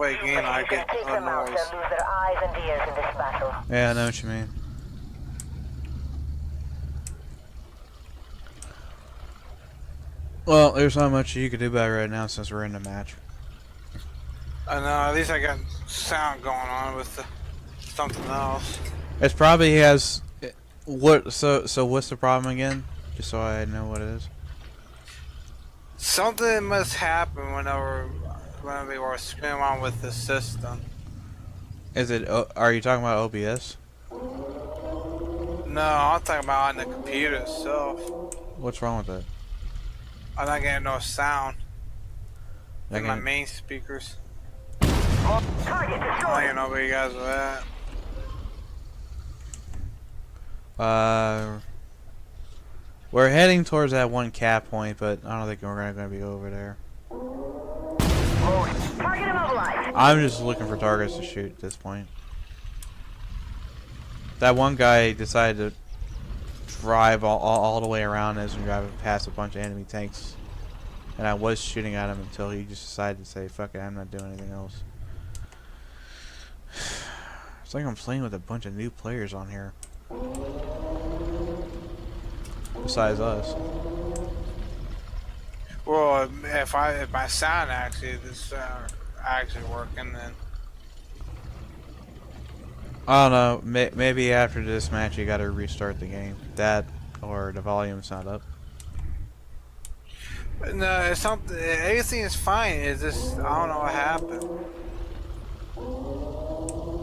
play a game, I get a noise. Yeah, I know what you mean. Well, there's not much you can do about it right now since we're in the match. I know, at least I got sound going on with something else. It probably has... What? So what's the problem again? Just so I know what it is. Something must happen whenever they were spinning around with the system. Is it? Are you talking about OBS? No, I'm talking about on the computer itself. What's wrong with it? I'm not getting no sound in my main speakers. I don't even know where you guys are at. We're heading towards that one cap point, but I don't think we're gonna be over there. I'm just looking for targets to shoot at this point. That one guy decided to drive all the way around us and drive past a bunch of enemy tanks. And I was shooting at him until he just decided to say, fuck it, I'm not doing anything else. It's like I'm playing with a bunch of new players on here. Besides us. Well, if my sound actually is actually working, then I don't know. Maybe after this match, you got to restart the game. That or the volume's not up. No, it's something. Everything is fine. It's just I don't know what happened.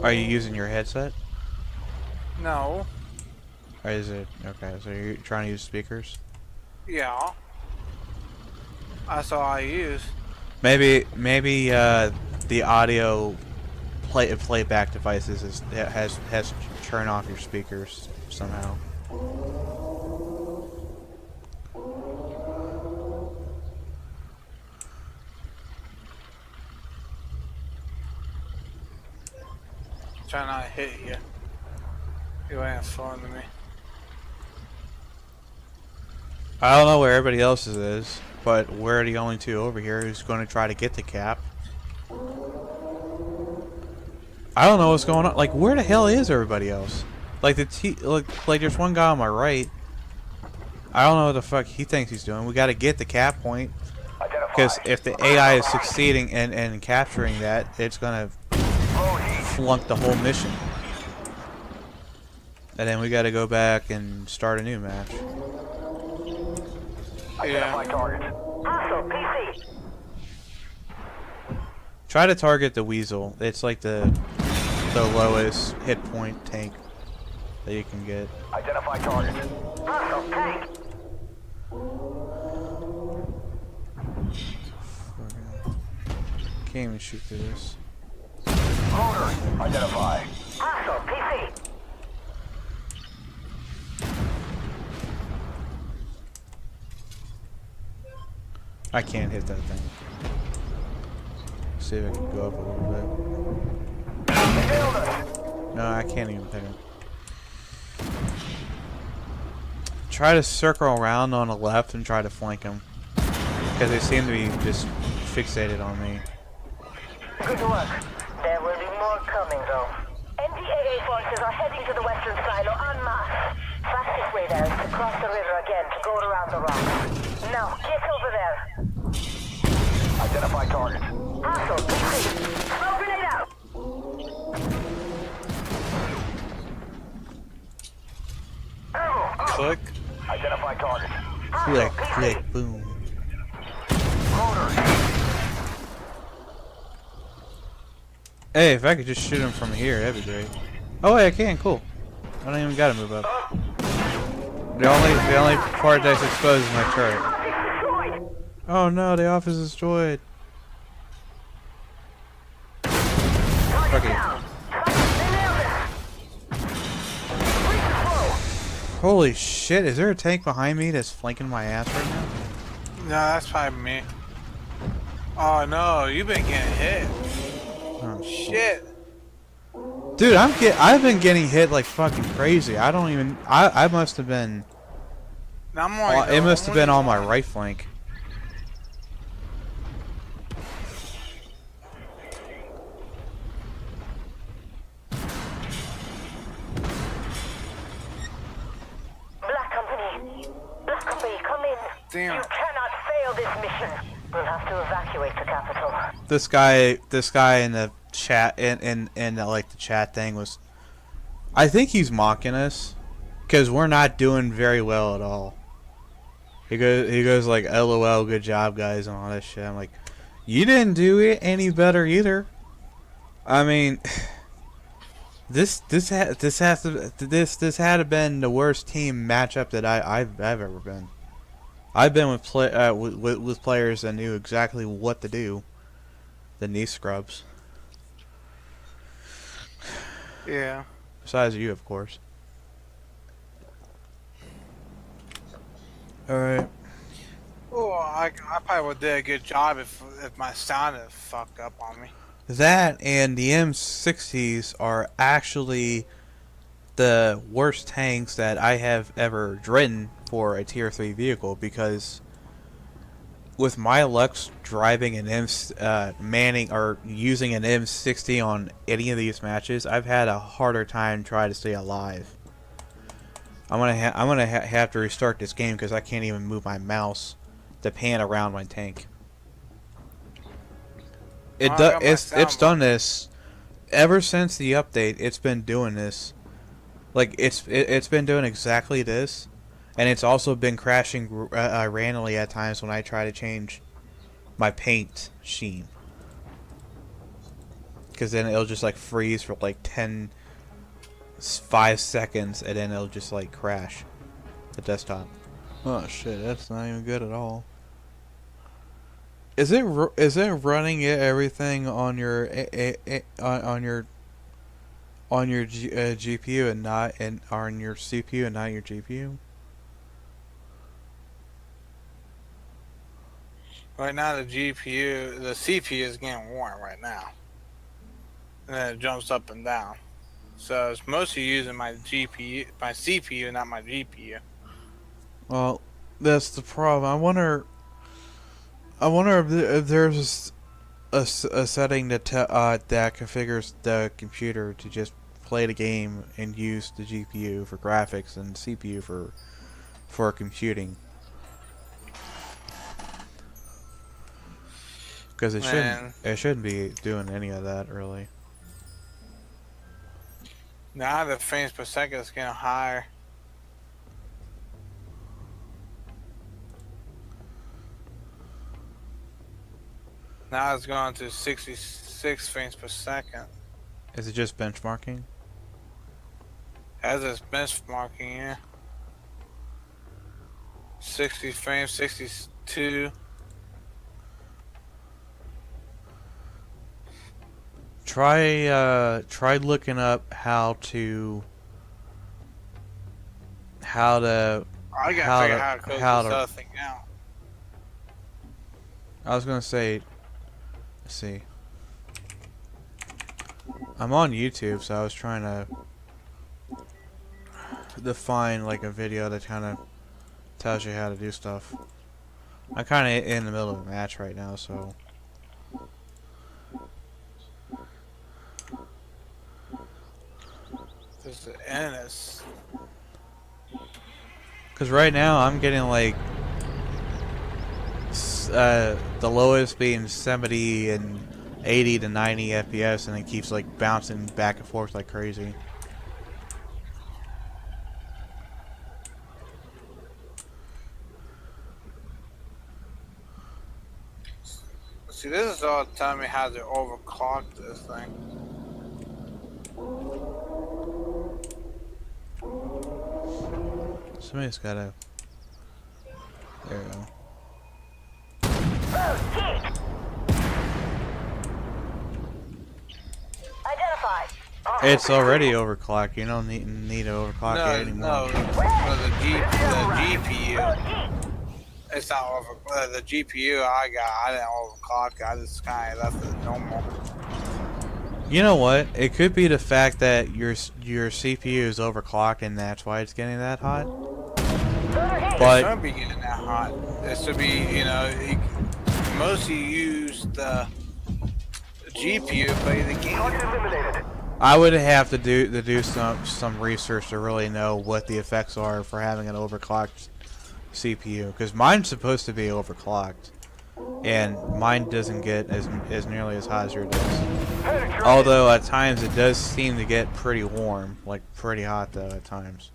Are you using your headset? No. Or is it okay? So you're trying to use speakers? Yeah. That's all I use. Maybe the audio playback devices has turned off your speakers somehow. Try not to hit you. You ain't fun to me. I don't know where everybody else's is, but we're the only two over here who's going to try to get the cap. I don't know what's going on. Like, where the hell is everybody else? Like like there's one guy on my right. I don't know what the fuck he thinks he's doing. We got to get the cap point, because if the AI is succeeding in capturing that, it's gonna flunk the whole mission. And then we got to go back and start a new match. Yeah. Try to target the weasel. It's like the lowest hit point tank that you can get. Identify target. Can't even shoot through this. Loader. Identify. PC. I can't hit that thing. See if I can go up a little bit. No, I can't even hit him. Try to circle around on the left and try to flank him, because they seem to be just fixated on me. Good work. There will be more coming, though. NDAA forces are heading to the western silo en masse. Fastest way there is to cross the river again to go around the rocks. Now, get over there. Identify target. Hostile, PC. Smoke grenade out. Click. Identify target. Click, click, boom. Loader. Hey, if I could just shoot him from here, that'd be great. Oh, wait, I can. Cool. I don't even gotta move up. The only part that's exposed is my turret. Oh no, the office is destroyed. Okay. Holy shit, is there a tank behind me that's flanking my ass right now? No, that's probably me. Oh no, you've been getting hit. Oh Shit. dude, I've been getting hit like fucking crazy. I don't even I must have been it must have been on my right flank. Damn. You cannot fail this mission. We'll have to evacuate the capital. This guy in the chat in like the chat thing was, I think he's mocking us, because we're not doing very well at all. He goes like, LOL, good job guys, and all that shit. I'm like, you didn't do it any better either. I mean, this had to been the worst team matchup that I've ever been. I've been with with players that knew exactly what to do than these scrubs. Yeah. Besides you, of course. Alright. Oh, I probably would do a good job if my sound had fucked up on me. That and the M60s are actually the worst tanks that I have ever driven for a tier 3 vehicle, because with my luck driving an manning or using an M60 on any of these matches, I've had a harder time trying to stay alive. I'm gonna have to restart this game because I can't even move my mouse to pan around my tank. It's done this ever since the update. It's been doing this. Like it's been doing exactly this, and it's also been crashing randomly at times when I try to change my paint scheme. Because then it'll just like freeze for like 5 seconds, and then it'll just like crash the desktop. Oh shit, that's not even good at all. Is it running everything on your GPU and not on your CPU and not your GPU? Right now the CPU is getting warm right now. And then it jumps up and down. So it's mostly using my CPU, not my GPU. Well, that's the problem. I wonder if there's a setting that that configures the computer to just play the game and use the GPU for graphics and CPU for computing. Because it shouldn't be doing any of that really. Now the frames per second is getting higher. Now it's going to 66 frames per second. Is it just benchmarking? As it's benchmarking, yeah. 60 frames, 62. Try looking up how to I gotta figure out how to close this other thing out. I was gonna say, let's see. I'm on YouTube, so I was trying to find like a video that kind of tells you how to do stuff. I'm kind of in the middle of a match right now, so. This is endless. Cause right now I'm getting like the lowest being 70 and 80 to 90 FPS, and it keeps like bouncing back and forth like crazy. See, this is all telling me how to overclock this thing. Somebody's gotta. There we go. Identified. It's already overclocked. You don't need to overclock it anymore. No, the GPU. It's not over. The GPU I didn't overclock it. I just kind of left it normal. You know what? It could be the fact that your CPU is overclocked and that's why it's getting that hot. But it shouldn't be getting that hot. It should be, you know, mostly use the GPU to play the game. I would have to do some research to really know what the effects are for having an overclocked CPU, because mine's supposed to be overclocked, and mine doesn't get as nearly as hot as yours does. Although at times it does seem to get pretty warm, like pretty hot though at times.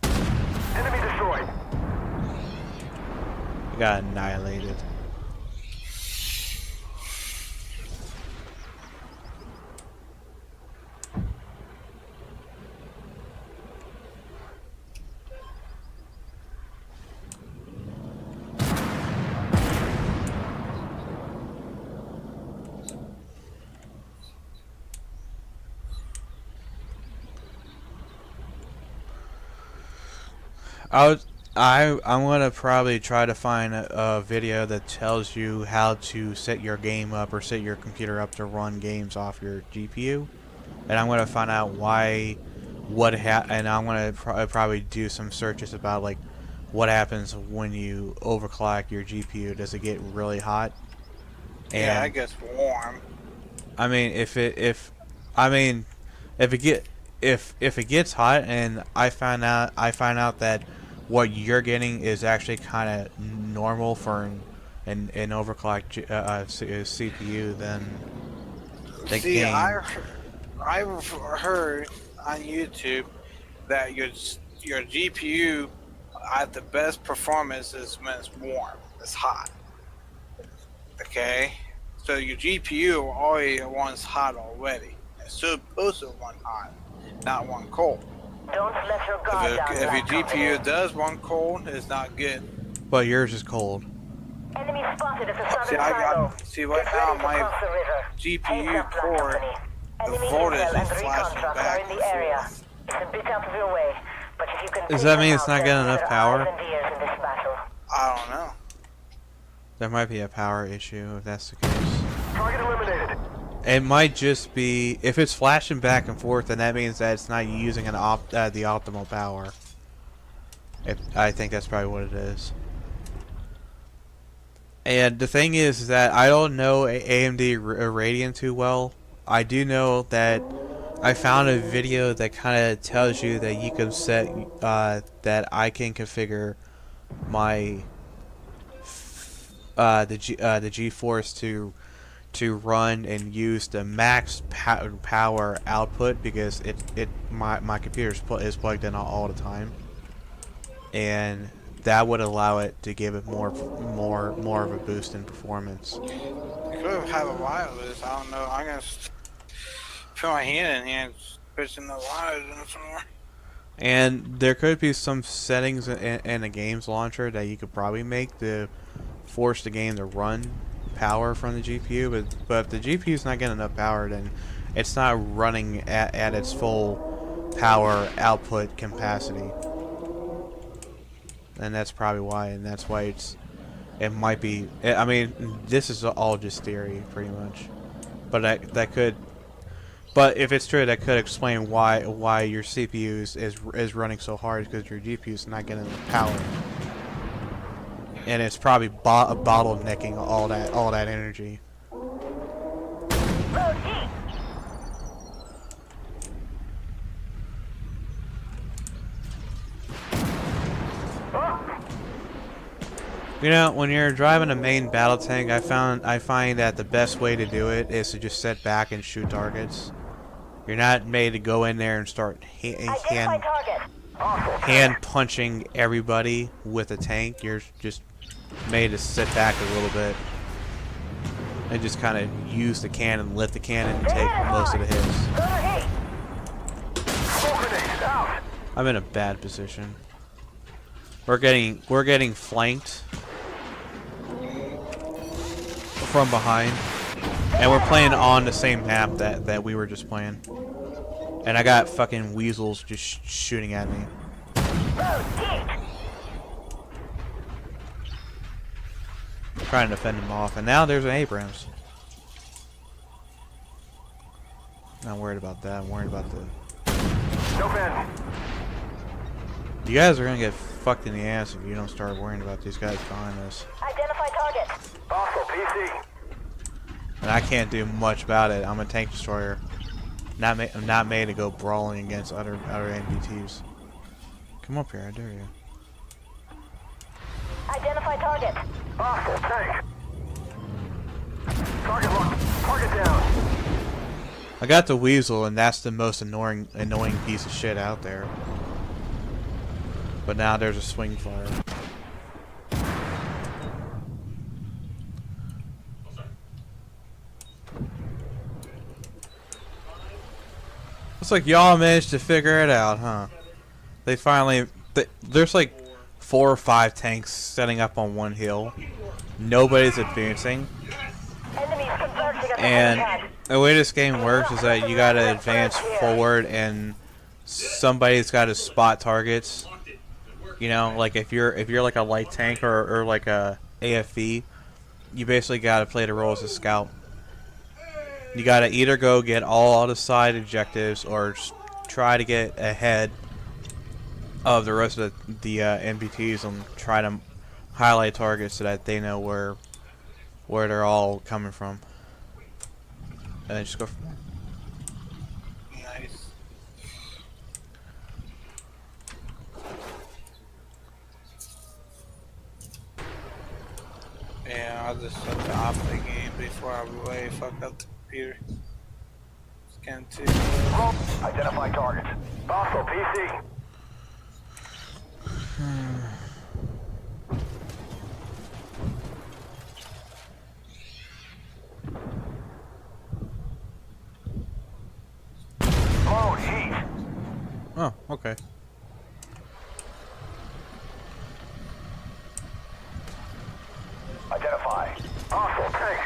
Enemy destroyed. We got annihilated. I'm gonna probably try to find a video that tells you how to set your game up or set your computer up to run games off your GPU, and I'm gonna find out and I'm gonna probably do some searches about like what happens when you overclock your GPU. Does it get really hot? And, Yeah, it gets warm. I mean, if it gets hot, and I find out that what you're getting is actually kind of normal for an overclocked CPU, then the See, game. I've heard on YouTube that your GPU at the best performance is when it's warm, it's hot. Okay, so your GPU already runs hot already. It's supposed to run hot, not run cold. Don't let your guard down, If your Black Company. GPU does run cold, it's not good. But yours is cold. Enemy spotted at the southern See, silo. right Get now ready to my cross the river. GPU Heads up, Black core, Company. the Enemy voltage intel is and flashing recon trucks back are in and the area. forth. It's a bit out of your way, but if you can Does take that them mean it's out, not then getting enough there power? are eyes and ears in this battle. I don't know. There might be a power issue if that's the case. Target eliminated. It might just be if it's flashing back and forth, then that means that it's not using the optimal power. I think that's probably what it is. And the thing is that I don't know AMD Radeon too well. I do know that I found a video that kind of tells you that you can set that I can configure my the GeForce to run and use the max power output, because my computer is plugged in all the time, and that would allow it to give it more of a boost in performance. You could have a wireless. I don't know. I'm gonna put my hand in here and push in the wires in somewhere. And there could be some settings in a games launcher that you could probably make to force the game to run power from the GPU, but if the GPU is not getting enough power, then it's not running at its full power output capacity, and that's probably why. And that's why it might be. I mean, this is all just theory, pretty much, but that could. But if it's true, that could explain why your CPU is running so hard, because your GPU is not getting enough power. And it's probably bottlenecking all that energy. You know, when you're driving a main battle tank, I find that the best way to do it is to just sit back and shoot targets. You're not made to go in there and start hand punching everybody with a tank. You're just made to sit back a little bit and just kind of use the cannon, lift the cannon, and take most of the hits. I'm in a bad position. We're getting flanked from behind, and we're playing on the same map that we were just playing, and I got fucking weasels just shooting at me. Trying to fend them off, and now there's an Abrams. Not worried about that. I'm worried about the. No bend. You guys are gonna get fucked in the ass if you don't start worrying about these guys behind us. Identify target. Hostile PC. And I can't do much about it. I'm a tank destroyer. Not made to go brawling against other NPTs. Come up here, I dare you. Identify target. Hostile tank. Target locked. Target down. I got the weasel, and that's the most annoying piece of shit out there. But now there's a swing fire. Looks like y'all managed to figure it out, huh? They finally... There's like 4 or 5 tanks setting up on one hill. Nobody's advancing. And the way this game works is that you gotta advance forward and somebody's gotta spot targets. You know, like if you're like a light tank or like a AFV, you basically gotta play the role as a scout. You gotta either go get all the side objectives or try to get ahead of the rest of the NPTs and try to highlight targets so that they know where they're all coming from. And then just go from there. Nice. Yeah, I'll just set the off the game before I really fuck up the computer. Scan 2. Identify target. Hostile PC. Mode heat. Oh, okay. Identify. Hostile tank.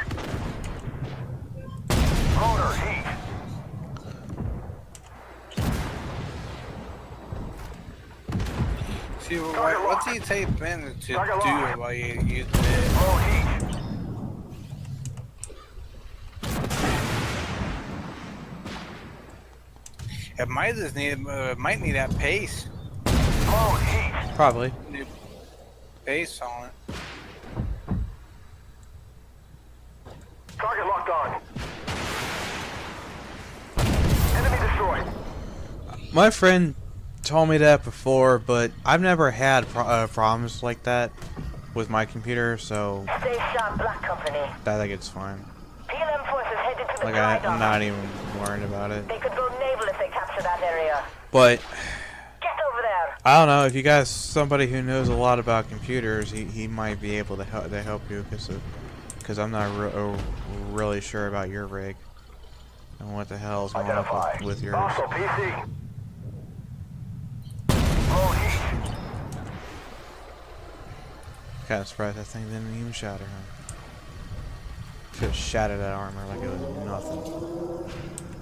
Motor heat. See, what do you tape in to do while you use it? Mode heat. It might just need, might need that pace. Mode heat. Probably. New pace on it. Target locked on. Enemy destroyed. My friend told me that before, but I've never had problems like that with my computer, so Stay sharp, Black Company. I think it's fine. PLM forces headed to the Like dry I'm dock. not even worried about it. They could go naval if they capture that area. But Get over there. I don't know if you guys, somebody who knows a lot about computers, he might be able to help you because I'm not really sure about your rig and what the hell is going Identify. on with yours. Hostile PC. Mode heat. Kind of surprised that thing didn't even shatter, huh? Should have shattered that armor like it was nothing.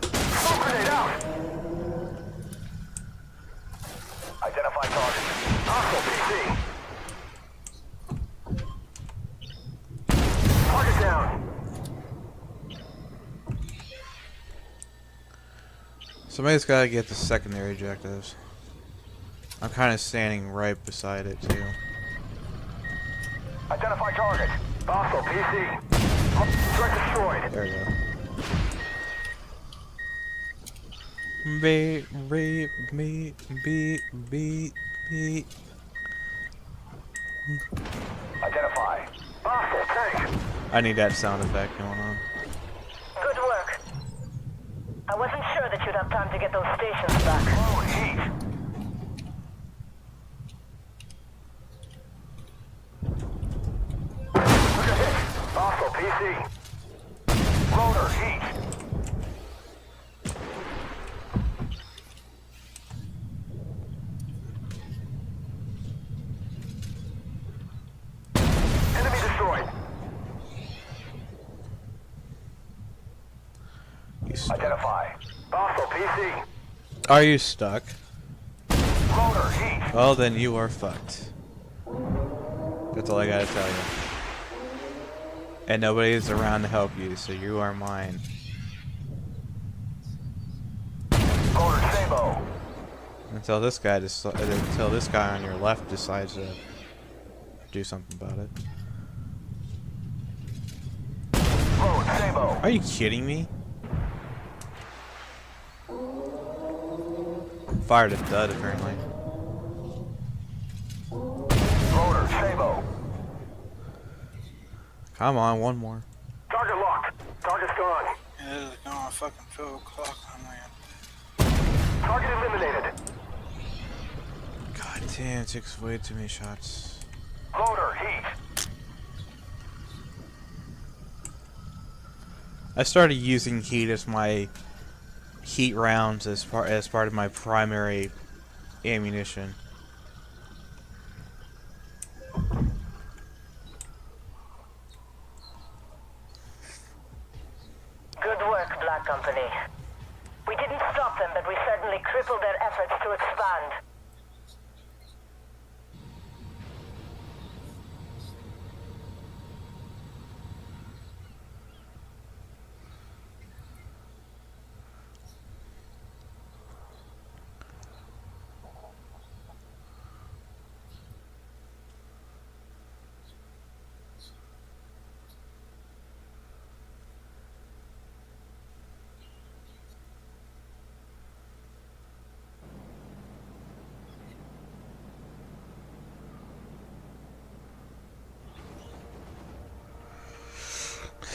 Smoke grenade out. Identify target. Hostile PC. Target down. Somebody's got to get the secondary objectives. I'm kind of standing right beside it too. Identify target. Hostile PC. Threat destroyed. There we go. Beep, beep, beep, beep, beep, beep. Identify. Hostile tank. I need that sound effect going on. Good work. I wasn't sure that you'd have time to get those stations back. Mode heat. Took a hit. Hostile PC. Motor heat. Enemy destroyed. You stuck. Identify. Hostile PC. Are you stuck? Motor heat. Well, then you are fucked. That's all I gotta tell you. And nobody's around to help you, so you are mine. Motor Sabo. Until this guy on your left decides to do something about it. Mode Sabo. Are you kidding me? Fired a dud, apparently. Loader, Sabo. Come on, one more. Target locked. Target's gone. It is going fucking 12 o'clock on my end. Target eliminated. God damn, it takes way too many shots. Loader, heat. I started using heat as my heat rounds as part of my primary ammunition. Good work, Black Company. We didn't stop them, but we certainly crippled their efforts to expand.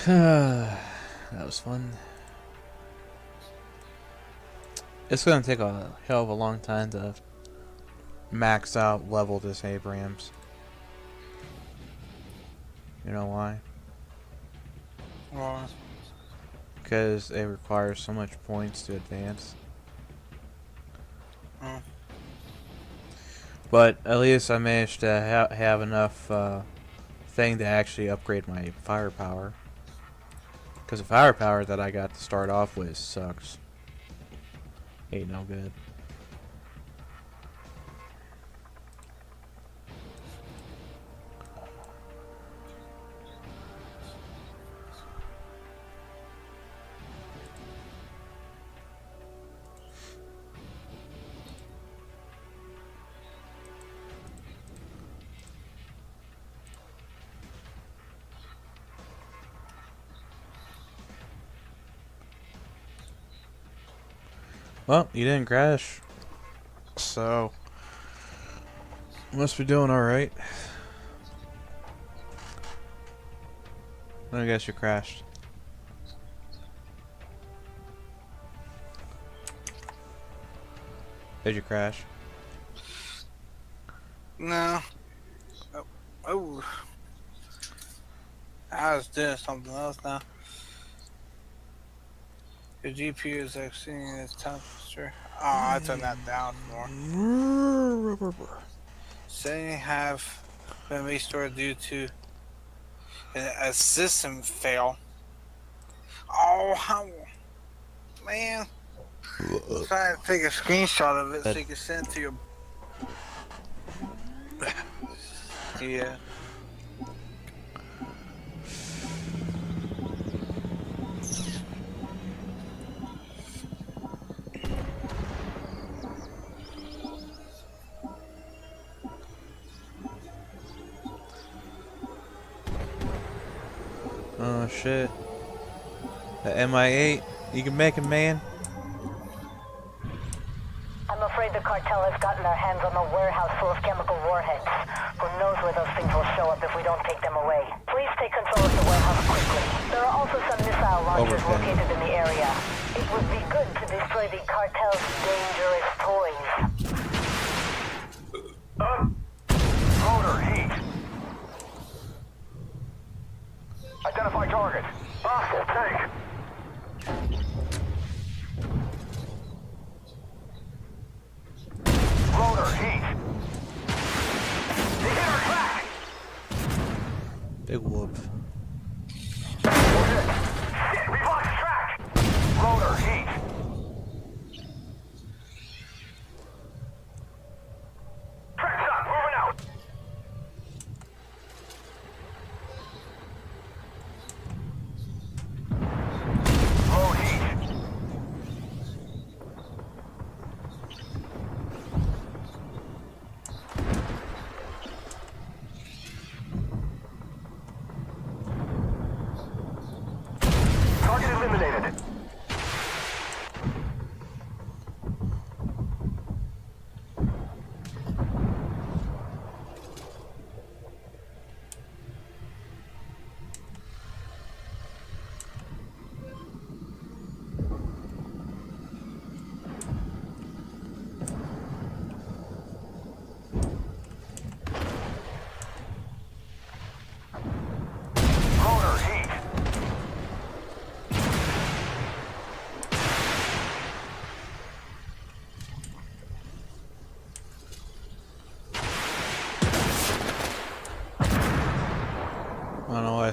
That was fun. It's gonna take a hell of a long time to max out level this Abrams. You know why? Well, Because it requires so much points to advance. mm. But at least I managed to have enough thing to actually upgrade my firepower. Because the firepower that I got to start off with sucks. Ain't no good. Well, you didn't crash, so must be doing all right. I guess you crashed. Did you crash? No. Oh. I was doing something else now. Your GPU is exceeding its temperature. Oh, I turned that down more. Settings have been restored due to a system fail. Oh, how, man. I'm trying to take a screenshot of it so you can send it to your... Yeah. Oh shit. The MI8, you can make it, man. I'm afraid the cartel has gotten their hands on the warehouse full of chemical warheads. Who knows where those things will show up if we don't take them away. Please take control of the warehouse quickly. There are also some missile launchers located in the area. It would be good to destroy the cartel's dangerous toys. Loader, heat. Identify target. Hostile tank. Loader, heat. They hit our track. Big whoop. Shit, we lost track. Loader, heat. Track's up, moving out. Low heat.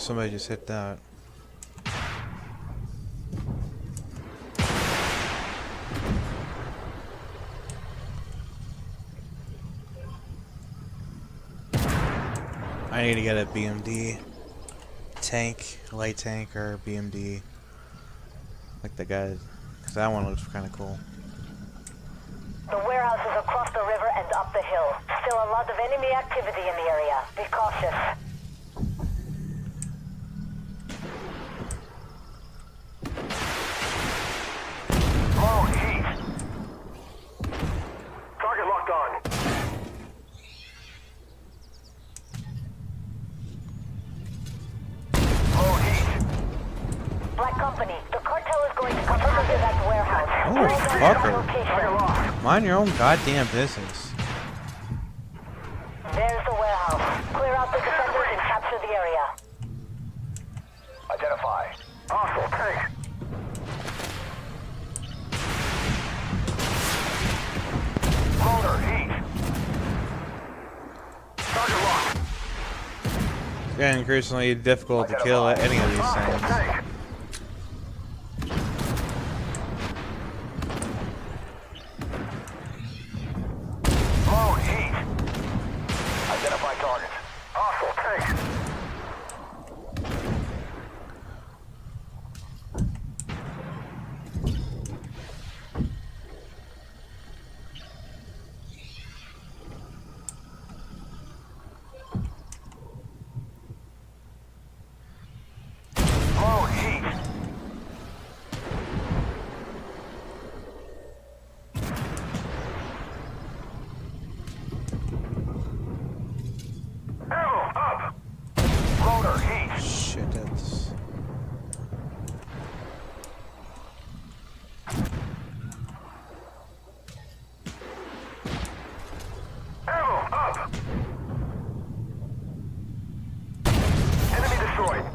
somebody just hit that. I need to get a BMD tank, light tank, or BMD. Like the guy, because that one looks kind of cool. The warehouse is across the river and up the hill. Still a lot of enemy activity in the area. Be cautious. Low heat. Target locked on. Low heat. Black Company, the cartel is going to come after that warehouse. Motherfucker. Mind your own goddamn business. There's the warehouse. Clear out the defenders and capture the area. Identify. Hostile tank. Loader heat. Target locked. It's getting increasingly difficult to kill any of these Hostile things. tank. Low heat. Identify target. Hostile tank. Low heat. Ammo up. Loader heat. Shit, that's... Ammo up. Enemy destroyed.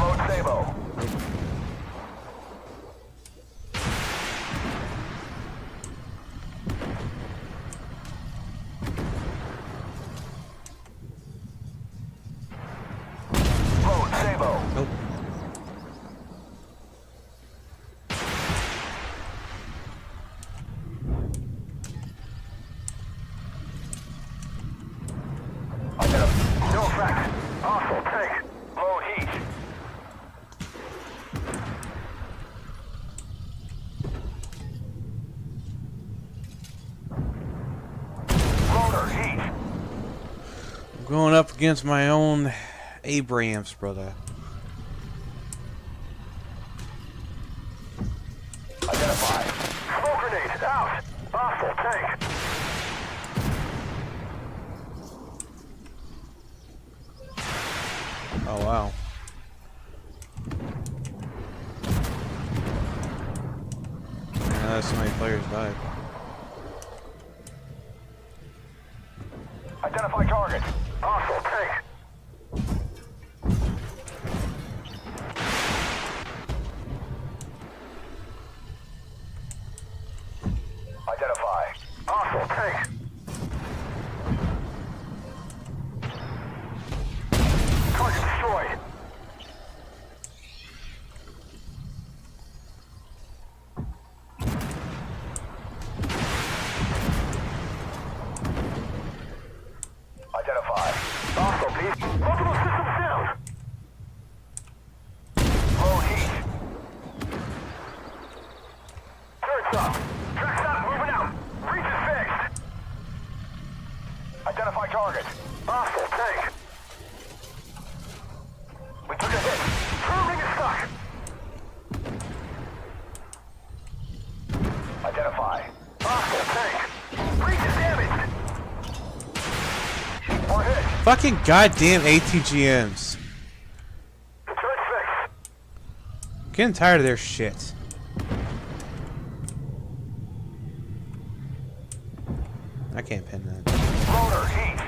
Load Sabo. Load Sabo. Nope. No effect. Hostile tank. Low heat. Loader heat. I'm going up against my own Abrams, brother. Identify. Smoke grenade out. Hostile tank. Oh, wow. Yeah, so many players died. Identify target. Hostile tank. Identify. Hostile tank. Target destroyed. Identify. Hostile Fucking goddamn ATGMs. Turret fixed. Getting tired of their shit. I can't pin that. Loader, heat.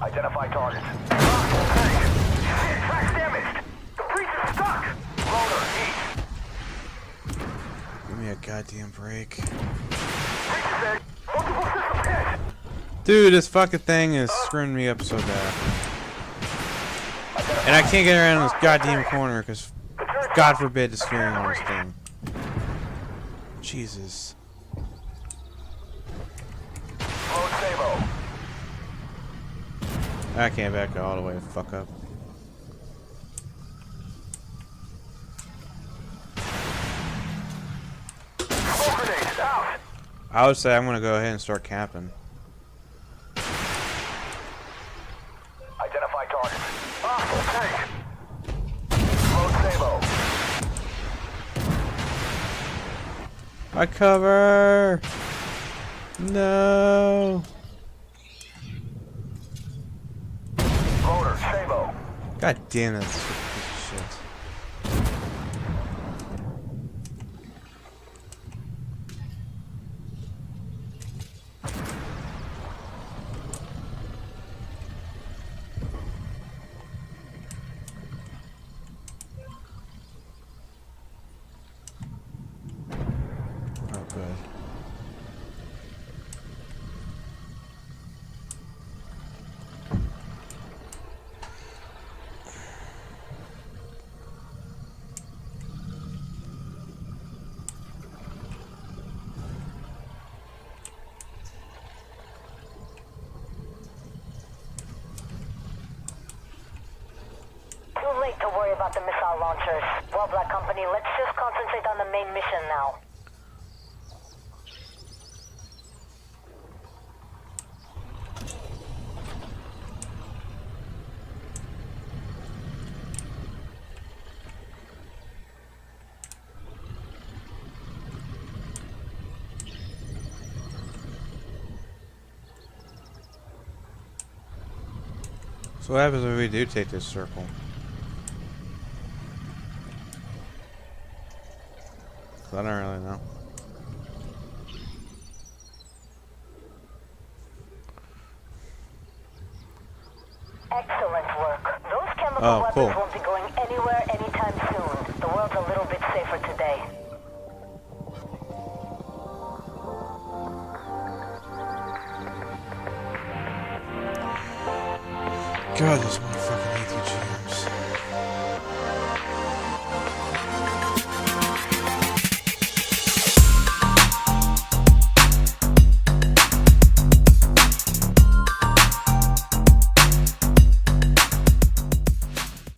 Identify targets. Shit, track's damaged. The breach is stuck. Loader, heat. Give me a goddamn break. Breach is there. Multiple systems hit. Dude, this fucking thing is screwing me up so bad. And I can't get around this goddamn corner because, God forbid, the steering on this thing. Jesus. Load Sabo. I can't back all the way the fuck up. Smoke grenades out. I would say I'm gonna go ahead and start camping. Identify targets. Hostile tank. Load Sabo. I cover. No. Loader, Sabo. God damn it, this piece of shit. Oh, good. Too late to worry about the missile launchers. Well, Black Company, let's just concentrate on the main mission now. So what happens if we do take this circle? I don't really know. Excellent work. Those chemical Oh, weapons cool. won't be going anywhere anytime soon. The world's a little bit safer today. God, this motherfucker.